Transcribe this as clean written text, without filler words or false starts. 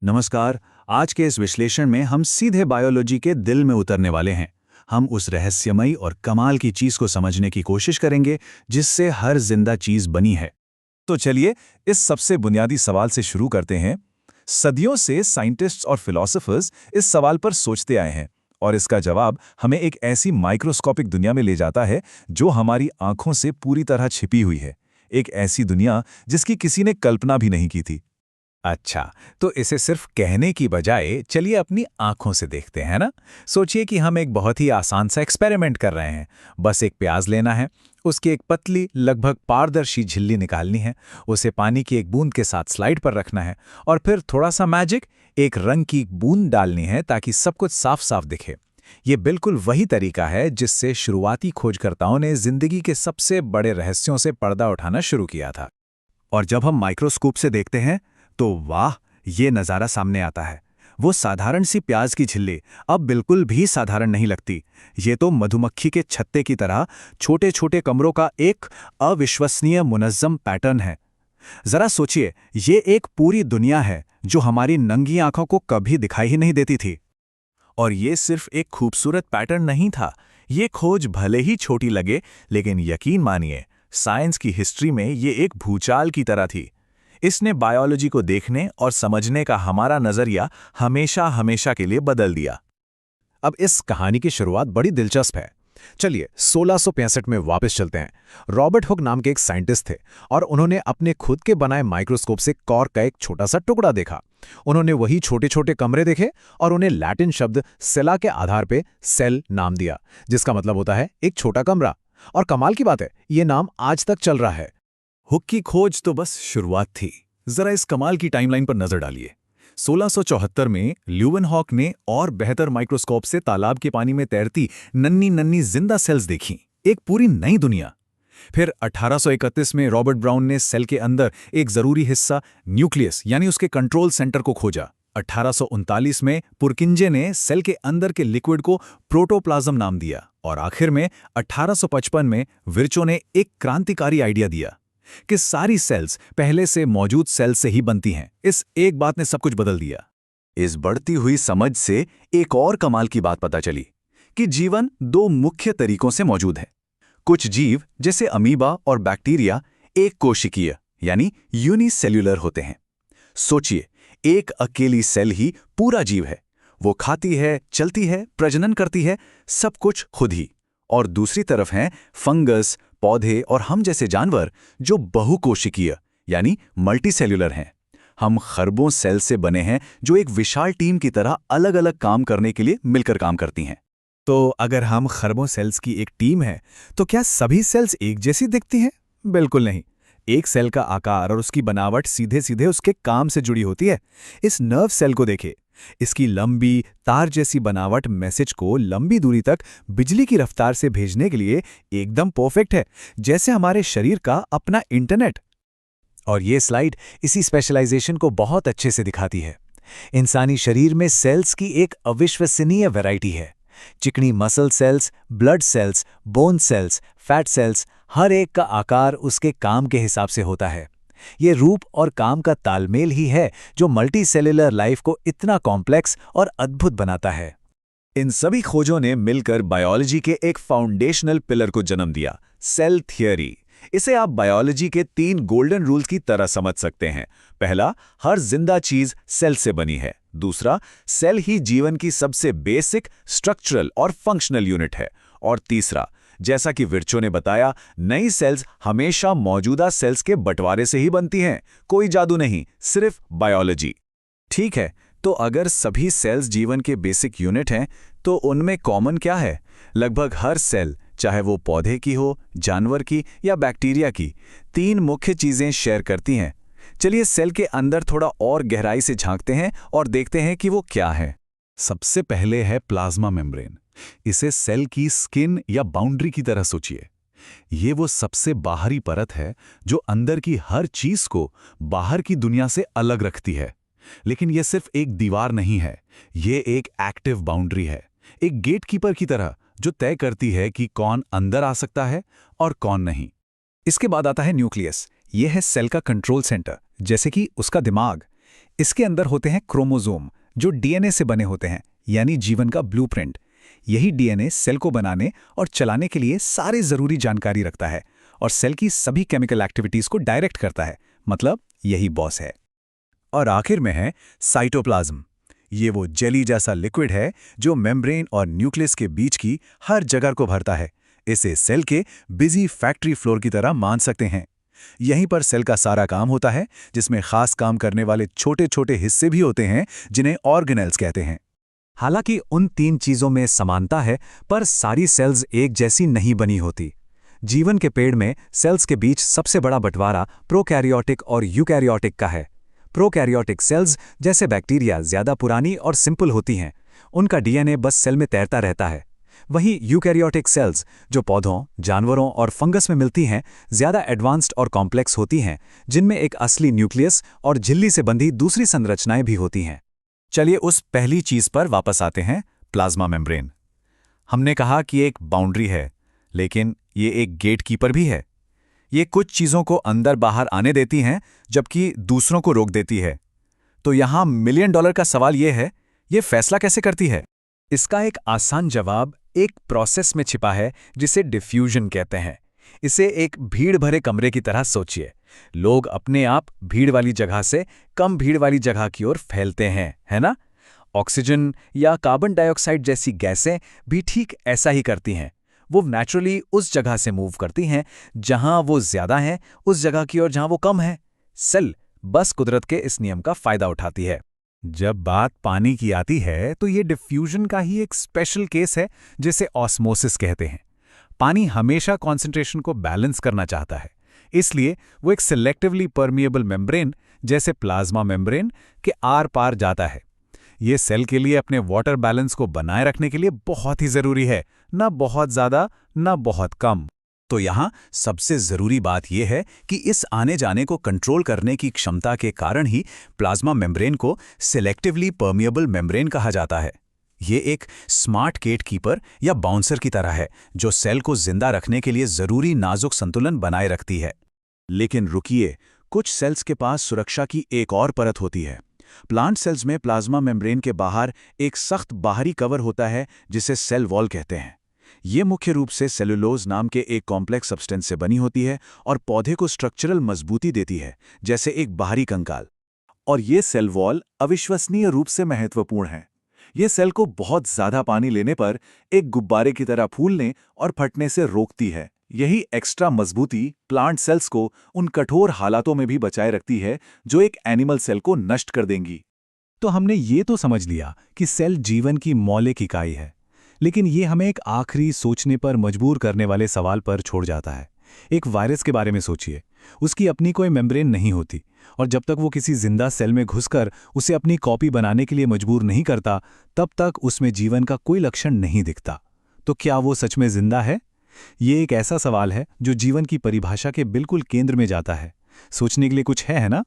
नमस्कार। आज के इस विश्लेषण में हम सीधे बायोलॉजी के दिल में उतरने वाले हैं। हम उस रहस्यमयी और कमाल की चीज को समझने की कोशिश करेंगे जिससे हर जिंदा चीज बनी है। तो चलिए इस सबसे बुनियादी सवाल से शुरू करते हैं। सदियों से साइंटिस्ट्स और फिलोसोफर्स इस सवाल पर सोचते आए हैं और इसका जवाब हमें एक ऐसी माइक्रोस्कोपिक दुनिया में ले जाता है जो हमारी आंखों से पूरी तरह छिपी हुई है। एक ऐसी दुनिया जिसकी किसी ने कल्पना भी नहीं की थी। अच्छा, तो इसे सिर्फ कहने की बजाय चलिए अपनी आंखों से देखते हैं ना। सोचिए कि हम एक बहुत ही आसान सा एक्सपेरिमेंट कर रहे हैं। बस एक प्याज लेना है, उसकी एक पतली लगभग पारदर्शी झिल्ली निकालनी है, उसे पानी की एक बूंद के साथ स्लाइड पर रखना है और फिर थोड़ा सा मैजिक, एक रंग की बूंद डालनी है ताकि सब कुछ साफ साफ दिखे। ये बिल्कुल वही तरीका है जिससे शुरुआती खोजकर्ताओं ने जिंदगी के सबसे बड़े रहस्यों से पर्दा उठाना शुरू किया था। और जब हम माइक्रोस्कोप से देखते हैं तो वाह, ये नज़ारा सामने आता है। वो साधारण सी प्याज की झिल्ली अब बिल्कुल भी साधारण नहीं लगती। ये तो मधुमक्खी के छत्ते की तरह छोटे छोटे कमरों का एक अविश्वसनीय मुनज़्ज़म पैटर्न है। जरा सोचिए, ये एक पूरी दुनिया है जो हमारी नंगी आंखों को कभी दिखाई ही नहीं देती थी। और ये सिर्फ एक खूबसूरत पैटर्न नहीं था। ये खोज भले ही छोटी लगे, लेकिन यकीन मानिए, साइंस की हिस्ट्री में ये एक भूचाल की तरह थी। इसने बायोलॉजी को देखने और समझने का हमारा नजरिया हमेशा हमेशा के लिए बदल दिया। अब इस कहानी की शुरुआत बड़ी दिलचस्प है। चलिए 1665 में वापस चलते हैं। रॉबर्ट हुक नाम के एक साइंटिस्ट थे और उन्होंने अपने खुद के बनाए माइक्रोस्कोप से कॉर्क का एक छोटा सा टुकड़ा देखा। उन्होंने वही छोटे छोटे कमरे देखे और उन्हें लैटिन शब्द सेला के आधार पे सेल नाम दिया, जिसका मतलब होता है एक छोटा कमरा। और कमाल की बात है, ये नाम आज तक चल रहा है। हुक की खोज तो बस शुरुआत थी। जरा इस कमाल की टाइमलाइन पर नजर डालिए। 1674 में ल्यूवेनहॉक ने और बेहतर माइक्रोस्कोप से तालाब के पानी में तैरती नन्ही नन्ही जिंदा सेल्स देखी, एक पूरी नई दुनिया। फिर 1831 में रॉबर्ट ब्राउन ने सेल के अंदर एक जरूरी हिस्सा न्यूक्लियस यानी उसके कंट्रोल सेंटर को खोजा। 1839 में पुरकिंजे ने सेल के अंदर के लिक्विड को प्रोटोप्लाज्म नाम दिया और आखिर में 1855 में विर्चो ने एक क्रांतिकारी आइडिया दिया कि सारी सेल्स पहले से मौजूद सेल से ही बनती हैं। इस एक बात ने सब कुछ बदल दिया। इस बढ़ती हुई समझ से एक और कमाल की बात पता चली कि जीवन दो मुख्य तरीकों से मौजूद है। कुछ जीव जैसे अमीबा और बैक्टीरिया एक कोशिकीय यानी यूनिसेल्युलर होते हैं। सोचिए, एक अकेली सेल ही पूरा जीव है। वो खाती है, चलती है, प्रजनन करती है, सब कुछ खुद ही। और दूसरी तरफ हैं फंगस, पौधे और हम जैसे जानवर जो बहुकोशिकीय यानी मल्टीसेल्युलर हैं। हम खरबों सेल से बने हैं जो एक विशाल टीम की तरह अलग अलग काम करने के लिए मिलकर काम करती हैं। तो अगर हम खरबों सेल्स की एक टीम है, तो क्या सभी सेल्स एक जैसी दिखती हैं? बिल्कुल नहीं। एक सेल का आकार और उसकी बनावट सीधे सीधे उसके काम से जुड़ी होती है। इस नर्व सेल को देखें। इसकी लंबी तार जैसी बनावट मैसेज को लंबी दूरी तक बिजली की रफ्तार से भेजने के लिए एकदम परफेक्ट है, जैसे हमारे शरीर का अपना इंटरनेट। और ये स्लाइड इसी स्पेशलाइजेशन को बहुत अच्छे से दिखाती है। इंसानी शरीर में सेल्स की एक अविश्वसनीय वैरायटी है। चिकनी muscle cells, blood cells, bone cells, fat cells, हर एक का आकार उसके काम के हिसाब से होता है। ये रूप और काम का तालमेल ही है जो मल्टीसेल्युलर लाइफ को इतना कॉम्प्लेक्स और अद्भुत बनाता है। इन सभी खोजों ने मिलकर बायोलॉजी के एक फाउंडेशनल पिलर को जन्म दिया, सेल थियरी। इसे आप बायोलॉजी के 3 गोल्डन रूल्स की तरह समझ सकते हैं। पहला, हर जिंदा चीज सेल से बनी है। दूसरा, सेल ही जीवन की सबसे बेसिक, स्ट्रक्चरल और फंक्शनल यूनिट है। और तीसरा, जैसा कि विर्चो ने बताया, नई सेल्स हमेशा मौजूदा सेल्स के बंटवारे से ही बनती हैं। कोई जादू नहीं, सिर्फ बायोलॉजी। ठीक है, तो अगर सभी सेल्स जीवन के बेसिक यूनिट हैं, तो उनमें कॉमन क्या है? लगभग हर सेल, चाहे वो पौधे की हो, जानवर की या बैक्टीरिया की, 3 मुख्य चीजें शेयर करती हैं। चलिए सेल के अंदर थोड़ा और गहराई से झांकते हैं और देखते हैं कि वो क्या है। सबसे पहले है प्लाज्मा मेम्ब्रेन। इसे सेल की स्किन या बाउंड्री की तरह सोचिए। ये वो सबसे बाहरी परत है जो अंदर की हर चीज को बाहर की दुनिया से अलग रखती है। लेकिन यह सिर्फ एक दीवार नहीं है, ये एक एक्टिव बाउंड्री है, एक गेटकीपर की तरह जो तय करती है कि कौन अंदर आ सकता है और कौन नहीं। इसके बाद आता है न्यूक्लियस। यह है सेल का कंट्रोल सेंटर, जैसे कि उसका दिमाग। इसके अंदर होते हैं क्रोमोसोम, जो डीएनए से बने होते हैं, यानी जीवन का ब्लूप्रिंट। यही डीएनए सेल को बनाने और चलाने के लिए सारी जरूरी जानकारी रखता है और सेल की सभी केमिकल एक्टिविटीज को डायरेक्ट करता है। मतलब यही बॉस है। और आखिर में है साइटोप्लाज्म। ये वो जेली जैसा लिक्विड है जो मेम्ब्रेन और न्यूक्लियस के बीच की हर जगह को भरता है। इसे सेल के बिजी फैक्ट्री फ्लोर की तरह मान सकते हैं। यहीं पर सेल का सारा काम होता है, जिसमें खास काम करने वाले छोटे छोटे हिस्से भी होते हैं जिन्हें ऑर्गेनेल्स कहते हैं। हालांकि उन 3 चीजों में समानता है, पर सारी सेल्स एक जैसी नहीं बनी होती। जीवन के पेड़ में सेल्स के बीच सबसे बड़ा बंटवारा प्रोकैरियोटिक और यूकैरियोटिक का है। प्रोकैरियोटिक सेल्स जैसे बैक्टीरिया ज्यादा पुरानी और सिंपल होती हैं, उनका डीएनए बस सेल में तैरता रहता है। वहीं यूकैरियोटिक सेल्स, जो पौधों, जानवरों और फंगस में मिलती हैं, ज्यादा एडवांस्ड और कॉम्प्लेक्स होती हैं, जिनमें एक असली न्यूक्लियस और झिल्ली से बंधी दूसरी संरचनाएं भी होती हैं। चलिए उस पहली चीज पर वापस आते हैं, प्लाज्मा मेम्ब्रेन। हमने कहा कि एक बाउंड्री है, लेकिन ये एक गेटकीपर भी है। ये कुछ चीजों को अंदर बाहर आने देती हैं, जबकि दूसरों को रोक देती है। तो यहां $1,000,000 का सवाल ये है, ये फैसला कैसे करती है? इसका एक आसान जवाब एक प्रोसेस में छिपा है जिसे डिफ्यूजन कहते हैं। इसे एक भीड़ भरे कमरे की तरह सोचिए। लोग अपने आप भीड़ वाली जगह से कम भीड़ वाली जगह की ओर फैलते हैं, है ना? ऑक्सीजन या कार्बन डाइऑक्साइड जैसी गैसें भी ठीक ऐसा ही करती हैं। वो नेचुरली उस जगह से मूव करती हैं जहां वो ज्यादा हैं, उस जगह की ओर जहां वो कम है। सेल बस कुदरत के इस नियम का फायदा उठाती है। जब बात पानी की आती है तो ये डिफ्यूजन का ही एक स्पेशल केस है, जिसे ऑस्मोसिस कहते हैं। पानी हमेशा कॉन्सेंट्रेशन को बैलेंस करना चाहता है, इसलिए वो एक सिलेक्टिवली परमिएबल मेम्ब्रेन जैसे प्लाज्मा मेम्ब्रेन के आर पार जाता है। ये सेल के लिए अपने वाटर बैलेंस को बनाए रखने के लिए बहुत ही जरूरी है, ना बहुत ज्यादा ना बहुत कम। तो यहाँ सबसे जरूरी बात यह है कि इस आने जाने को कंट्रोल करने की क्षमता के कारण ही प्लाज्मा मेम्ब्रेन को सिलेक्टिवली परमिएबल मेम्ब्रेन कहा जाता है। ये एक स्मार्ट गेटकीपर या बाउंसर की तरह है, जो सेल को जिंदा रखने के लिए जरूरी नाजुक संतुलन बनाए रखती है। लेकिन रुकिए, कुछ सेल्स के पास सुरक्षा की एक और परत होती है। प्लांट सेल्स में प्लाज्मा मेम्ब्रेन के बाहर एक सख्त बाहरी कवर होता है जिसे सेल वॉल कहते हैं। ये मुख्य रूप से सेलुलोज नाम के एक कॉम्प्लेक्स सब्सटेंस से बनी होती है और पौधे को स्ट्रक्चरल मजबूती देती है, जैसे एक बाहरी कंकाल। और ये सेल वॉल अविश्वसनीय रूप से महत्वपूर्ण है। ये सेल को बहुत ज्यादा पानी लेने पर एक गुब्बारे की तरह फूलने और फटने से रोकती है। यही एक्स्ट्रा मजबूती प्लांट सेल्स को उन कठोर हालातों में भी बचाए रखती है जो एक एनिमल सेल को नष्ट कर देंगी। तो हमने ये तो समझ लिया कि सेल जीवन की मौलिक इकाई है, लेकिन ये हमें एक आखिरी सोचने पर मजबूर करने वाले सवाल पर छोड़ जाता है। एक वायरस के बारे में सोचिए। उसकी अपनी कोई मेम्ब्रेन नहीं होती, और जब तक वो किसी जिंदा सेल में घुसकर उसे अपनी कॉपी बनाने के लिए मजबूर नहीं करता, तब तक उसमें जीवन का कोई लक्षण नहीं दिखता। तो क्या वो सच में जिंदा है? ये एक ऐसा सवाल है जो जीवन की परिभाषा के बिल्कुल केंद्र में जाता है। सोचने के लिए कुछ है ना?